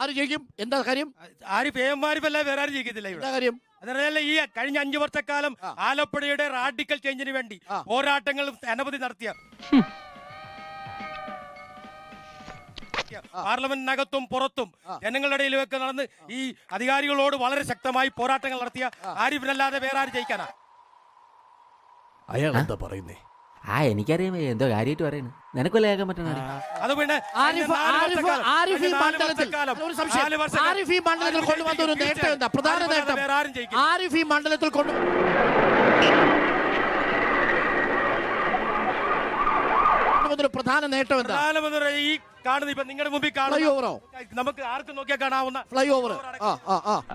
ആര് ജയിക്കും? എന്താ കാര്യം? ആരിഫല്ല വേറെ ആരും ജയിക്കത്തില്ല ഇവിടെ. എന്താ കാര്യം? അതല്ല, ഈ കഴിഞ്ഞ 5 വർഷക്കാലം ആലപ്പുഴയുടെ റാഡിക്കൽ ചേഞ്ചിന് വേണ്ടി പോരാട്ടങ്ങൾ അനവധി നടത്തിയ പാർലമെന്റിനകത്തും പുറത്തും ജനങ്ങളുടെ ഇടയിലൊക്കെ നടന്ന് ഈ അധികാരികളോട് വളരെ ശക്തമായി പോരാട്ടങ്ങൾ നടത്തിയ ആരിഫിനല്ലാതെ വേറെ ആര് ജയിക്കാനാ? അയാൾ എന്താ പറയുന്നേ? എനിക്കറിയാം എന്തോ കാര്യമായിട്ട് പറയുന്നു. നിനക്കൊല്ല കേൾക്കാൻ പറ്റണ അത് പിന്നെ ആരിഫ് ഈ മണ്ഡലത്തിൽ കൊണ്ടുവന്ന ഒരു നേട്ടം എന്താ? പ്രധാന നേട്ടം ആരിഫ് ഈ മണ്ഡലത്തിൽ കൊണ്ടുവന്നൊരു പ്രധാന നേട്ടം എന്താ? ഈ കാണുന്നത് ഇപ്പൊ നിങ്ങളുടെ മുമ്പിൽ ഫ്ലൈഓവറോ? നമുക്ക് ആർക്കും നോക്കിയാൽ കാണാവുന്ന ഫ്ലൈഓവർ.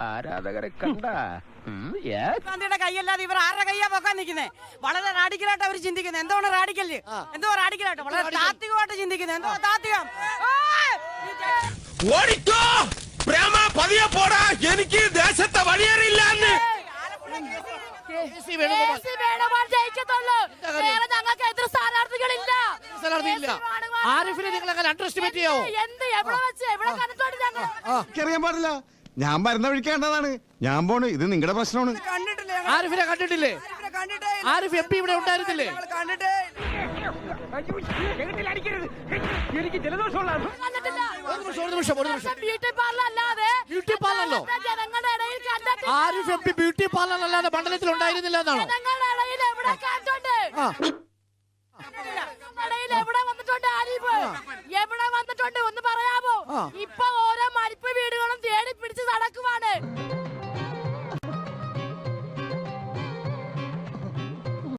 ആരാധകരെ കണ്ട ഗാന്ധിയുടെ കൈയല്ലാതെ ഇവർ ആരുടെ കയ്യാ പൊക്കാൻ നിൽക്കുന്നേ? വളരെ റാഡിക്കലായിട്ട് അവർ ചിന്തിക്കുന്നത്. എന്താണ് റാഡിക്കല്? എന്തോ റാഡിക്കലായിട്ട് വളരെ താത്വികമായിട്ട് ചിന്തിക്കുന്നത്. എന്തോ താത്വികം? എനിക്ക് ദേശത്തെ വഴിയേറിയില്ല. ആരിഫിനെ നിങ്ങൾ അണ്ടർ എസ്റ്റിമേറ്റ് ചെയ്യോ? എനിക്കറിയാൻ പാടില്ല. ഞാൻ വരുന്ന വഴിക്കേണ്ടതാണ്. ഞാൻ പോണ്. ഇത് നിങ്ങളുടെ പ്രശ്നമാണ്. ആരിഫിനെ കണ്ടിട്ടില്ലേ? ആരിഫ് MP ഇവിടെ ഉണ്ടായിരുന്നില്ലേ? ബ്യൂട്ടി പാർലറോ? ആരിഫ് MP ബ്യൂട്ടി പാർലർ അല്ലാതെ മണ്ഡലത്തിൽ ഉണ്ടായിരുന്നില്ല എന്നാണോ?